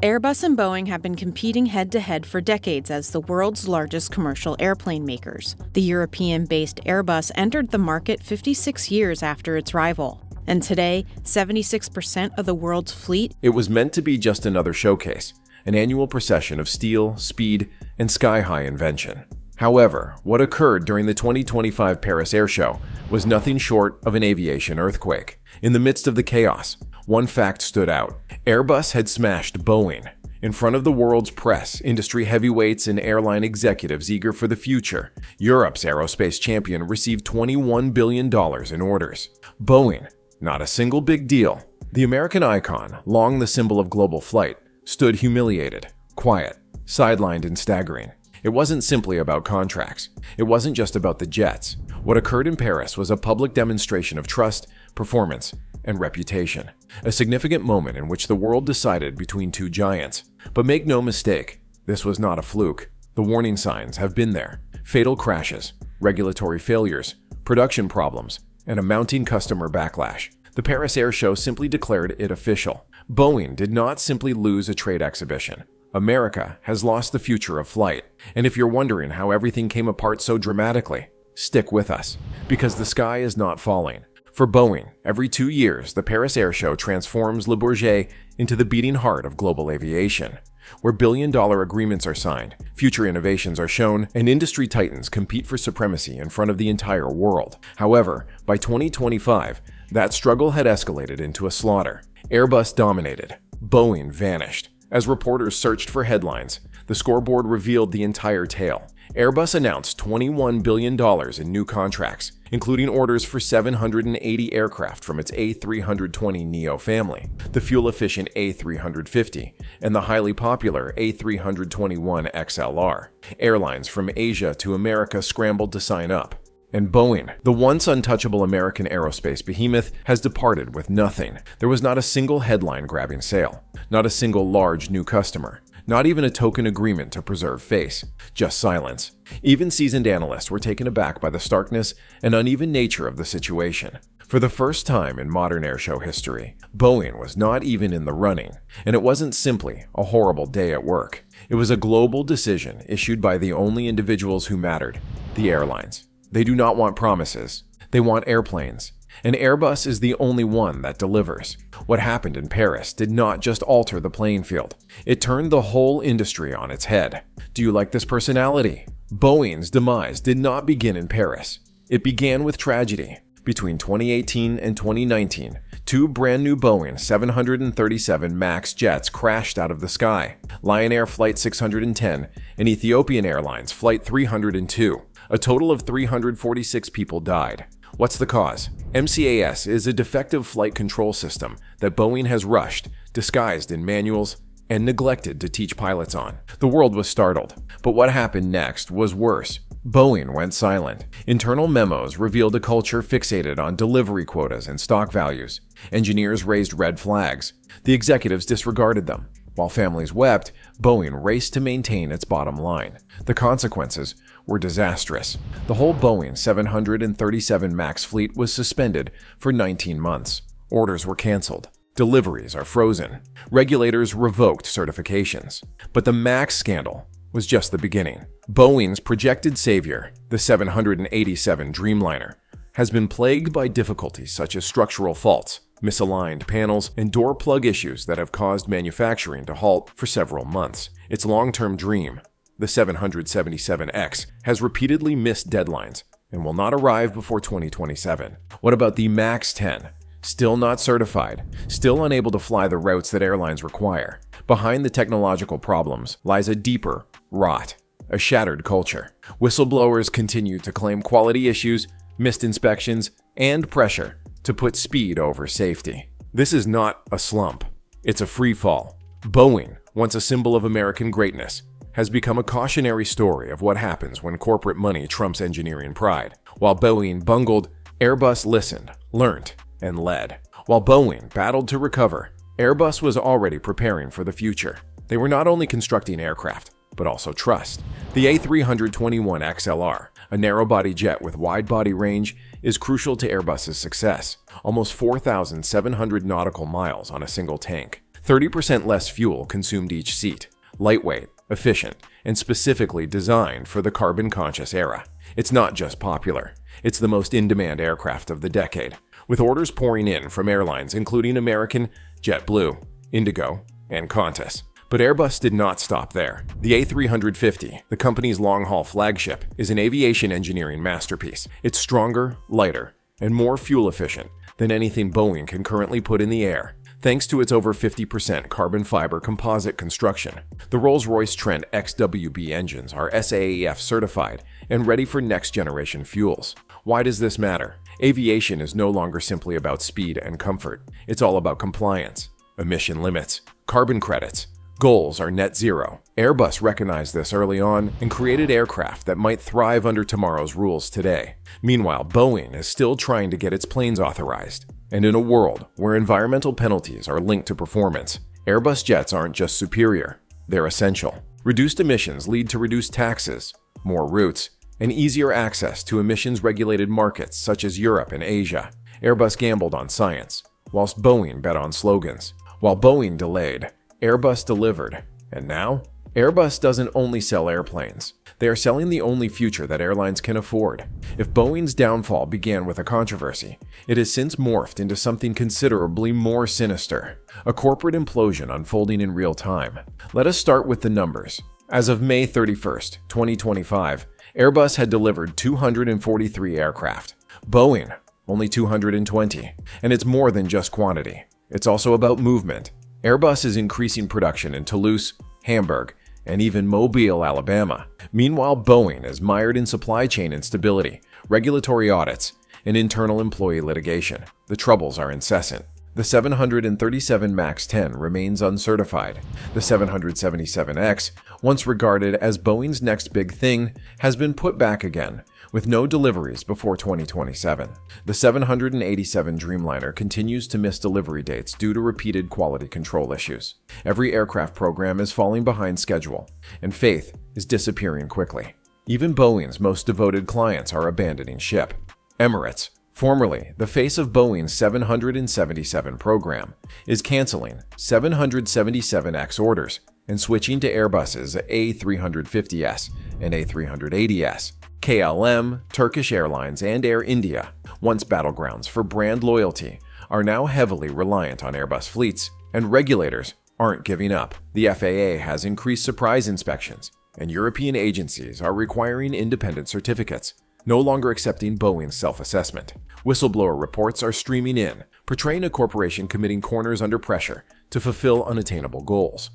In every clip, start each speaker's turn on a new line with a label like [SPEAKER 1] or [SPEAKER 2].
[SPEAKER 1] Airbus and Boeing have been competing head-to-head for decades as the world's largest commercial airplane makers. The European-based Airbus entered the market 56 years after its rival. And today, 76% of the world's fleet.
[SPEAKER 2] It was meant to be just another showcase, an annual procession of steel, speed, and sky-high invention. However, what occurred during the 2025 Paris Air Show was nothing short of an aviation earthquake. In the midst of the chaos, one fact stood out. Airbus had smashed Boeing. In front of the world's press, industry heavyweights, and airline executives eager for the future, Europe's aerospace champion received $21 billion in orders. Boeing, not a single big deal. The American icon, long the symbol of global flight, stood humiliated, quiet, sidelined and staggering. It wasn't simply about contracts. It wasn't just about the jets. What occurred in Paris was a public demonstration of trust, performance, and reputation. A significant moment in which the world decided between two giants. But make no mistake, this was not a fluke. The warning signs have been there. Fatal crashes, regulatory failures, production problems, and a mounting customer backlash. The Paris Air Show simply declared it official. Boeing did not simply lose a trade exhibition. America has lost the future of flight. And if you're wondering how everything came apart so dramatically, stick with us, because the sky is not falling. For Boeing, every 2 years, the Paris Air Show transforms Le Bourget into the beating heart of global aviation, where billion-dollar agreements are signed, future innovations are shown, and industry titans compete for supremacy in front of the entire world. However, by 2025, that struggle had escalated into a slaughter. Airbus dominated. Boeing vanished. As reporters searched for headlines, the scoreboard revealed the entire tale. Airbus announced $21 billion in new contracts, including orders for 780 aircraft from its A320neo family, the fuel-efficient A350, and the highly popular A321XLR. Airlines from Asia to America scrambled to sign up. And Boeing, the once untouchable American aerospace behemoth, has departed with nothing. There was not a single headline-grabbing sale, not a single large new customer, not even a token agreement to preserve face, just silence. Even seasoned analysts were taken aback by the starkness and uneven nature of the situation. For the first time in modern airshow history, Boeing was not even in the running, and it wasn't simply a horrible day at work. It was a global decision issued by the only individuals who mattered, the airlines. They do not want promises. They want airplanes. And Airbus is the only one that delivers. What happened in Paris did not just alter the playing field. It turned the whole industry on its head. Do you like this personality? Boeing's demise did not begin in Paris. It began with tragedy. Between 2018 and 2019, two brand new Boeing 737 MAX jets crashed out of the sky. Lion Air Flight 610 and Ethiopian Airlines Flight 302. A total of 346 people died. What's the cause? MCAS is a defective flight control system that Boeing has rushed, disguised in manuals, and neglected to teach pilots on. The world was startled, but what happened next was worse. Boeing went silent. Internal memos revealed a culture fixated on delivery quotas and stock values. Engineers raised red flags. The executives disregarded them. While families wept, Boeing raced to maintain its bottom line. The consequences were disastrous. The whole Boeing 737 MAX fleet was suspended for 19 months. Orders were canceled. Deliveries are frozen. Regulators revoked certifications. But the MAX scandal was just the beginning. Boeing's projected savior, the 787 Dreamliner, has been plagued by difficulties such as structural faults, misaligned panels, and door plug issues that have caused manufacturing to halt for several months. Its long-term dream, the 777X, has repeatedly missed deadlines and will not arrive before 2027. What about the MAX 10? Still not certified, still unable to fly the routes that airlines require. Behind the technological problems lies a deeper rot, a shattered culture. Whistleblowers continue to claim quality issues, missed inspections, and pressure to put speed over safety. This is not a slump. It's a free fall. Boeing, once a symbol of American greatness, has become a cautionary story of what happens when corporate money trumps engineering pride. While Boeing bungled, Airbus listened, learned, and led. While Boeing battled to recover, Airbus was already preparing for the future. They were not only constructing aircraft, but also trust. The A321XLR, a narrow-body jet with wide-body range, is crucial to Airbus's success. Almost 4,700 nautical miles on a single tank. 30% less fuel consumed each seat. Lightweight, efficient, and specifically designed for the carbon-conscious era. It's not just popular. It's the most in-demand aircraft of the decade, with orders pouring in from airlines including American, JetBlue, Indigo, and Qantas. But Airbus did not stop there. The A350, the company's long-haul flagship, is an aviation engineering masterpiece. It's stronger, lighter, and more fuel-efficient than anything Boeing can currently put in the air, thanks to its over 50% carbon fiber composite construction. The Rolls-Royce Trent XWB engines are SAEF certified and ready for next-generation fuels. Why does this matter? Aviation is no longer simply about speed and comfort. It's all about compliance, emission limits, carbon credits. Goals are net zero. Airbus recognized this early on and created aircraft that might thrive under tomorrow's rules today. Meanwhile, Boeing is still trying to get its planes authorized. And in a world where environmental penalties are linked to performance, Airbus jets aren't just superior, they're essential. Reduced emissions lead to reduced taxes, more routes, and easier access to emissions-regulated markets such as Europe and Asia. Airbus gambled on science, whilst Boeing bet on slogans. While Boeing delayed, Airbus delivered. And now, Airbus doesn't only sell airplanes. They are selling the only future that airlines can afford. If Boeing's downfall began with a controversy, it has since morphed into something considerably more sinister, a corporate implosion unfolding in real time. Let us start with the numbers. As of May 31st, 2025, Airbus had delivered 243 aircraft. Boeing, only 220. And it's more than just quantity. It's also about movement. Airbus is increasing production in Toulouse, Hamburg, and even Mobile, Alabama. Meanwhile, Boeing is mired in supply chain instability, regulatory audits, and internal employee litigation. The troubles are incessant. The 737 MAX 10 remains uncertified. The 777X, once regarded as Boeing's next big thing, has been put back again, with no deliveries before 2027. The 787 Dreamliner continues to miss delivery dates due to repeated quality control issues. Every aircraft program is falling behind schedule, and faith is disappearing quickly. Even Boeing's most devoted clients are abandoning ship. Emirates, formerly the face of Boeing's 777 program, is canceling 777X orders and switching to Airbus's A350S and A380S. KLM, Turkish Airlines, and Air India, once battlegrounds for brand loyalty, are now heavily reliant on Airbus fleets, and regulators aren't giving up. The FAA has increased surprise inspections, and European agencies are requiring independent certificates, no longer accepting Boeing's self-assessment. Whistleblower reports are streaming in, portraying a corporation committing corners under pressure to fulfill unattainable goals.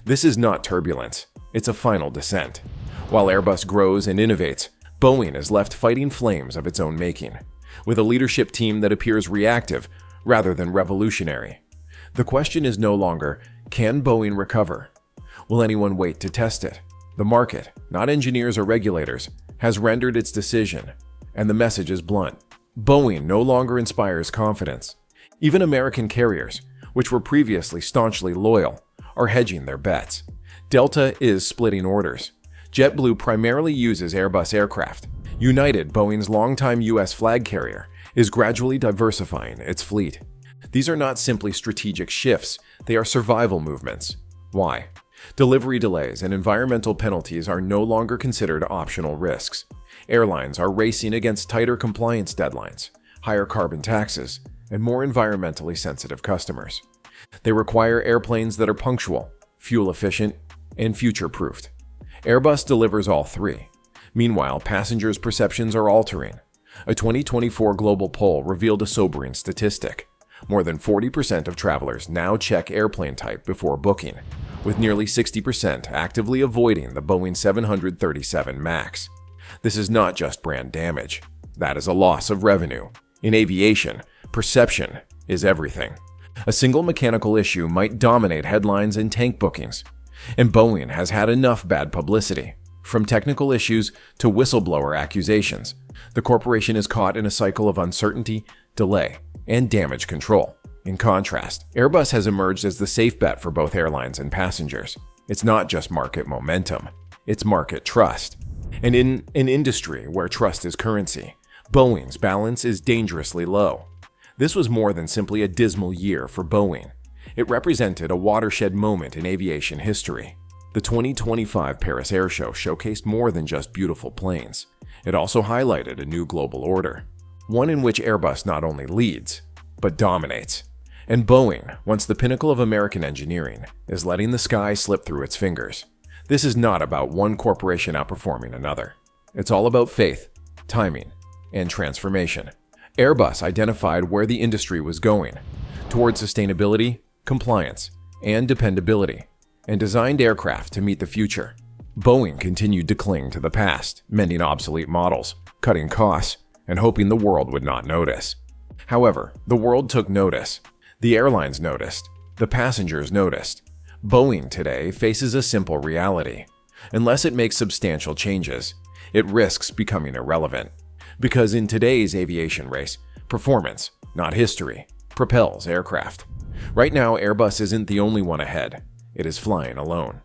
[SPEAKER 2] This is not turbulence, it's a final descent. While Airbus grows and innovates, Boeing is left fighting flames of its own making, with a leadership team that appears reactive rather than revolutionary. The question is no longer, can Boeing recover? Will anyone wait to test it? The market, not engineers or regulators, has rendered its decision, and the message is blunt. Boeing no longer inspires confidence. Even American carriers, which were previously staunchly loyal, are hedging their bets. Delta is splitting orders. JetBlue primarily uses Airbus aircraft. United, Boeing's longtime U.S. flag carrier, is gradually diversifying its fleet. These are not simply strategic shifts, they are survival movements. Why? Delivery delays and environmental penalties are no longer considered optional risks. Airlines are racing against tighter compliance deadlines, higher carbon taxes, and more environmentally sensitive customers. They require airplanes that are punctual, fuel-efficient, and future-proofed. Airbus delivers all three. Meanwhile, passengers' perceptions are altering. A 2024 global poll revealed a sobering statistic. More than 40% of travelers now check airplane type before booking, with nearly 60% actively avoiding the Boeing 737 MAX. This is not just brand damage. That is a loss of revenue. In aviation, perception is everything. A single mechanical issue might dominate headlines and tank bookings. And Boeing has had enough bad publicity. From technical issues to whistleblower accusations, the corporation is caught in a cycle of uncertainty, delay, and damage control. In contrast, Airbus has emerged as the safe bet for both airlines and passengers. It's not just market momentum, it's market trust. And in an industry where trust is currency, Boeing's balance is dangerously low. This was more than simply a dismal year for Boeing. It represented a watershed moment in aviation history. The 2025 Paris Air Show showcased more than just beautiful planes. It also highlighted a new global order, one in which Airbus not only leads, but dominates. And Boeing, once the pinnacle of American engineering, is letting the sky slip through its fingers. This is not about one corporation outperforming another. It's all about faith, timing, and transformation. Airbus identified where the industry was going, towards sustainability, compliance, and dependability, and designed aircraft to meet the future. Boeing continued to cling to the past, mending obsolete models, cutting costs, and hoping the world would not notice. However, the world took notice. The airlines noticed. The passengers noticed. Boeing today faces a simple reality. Unless it makes substantial changes, it risks becoming irrelevant. Because in today's aviation race, performance, not history, propels aircraft. Right now, Airbus isn't the only one ahead. It is flying alone.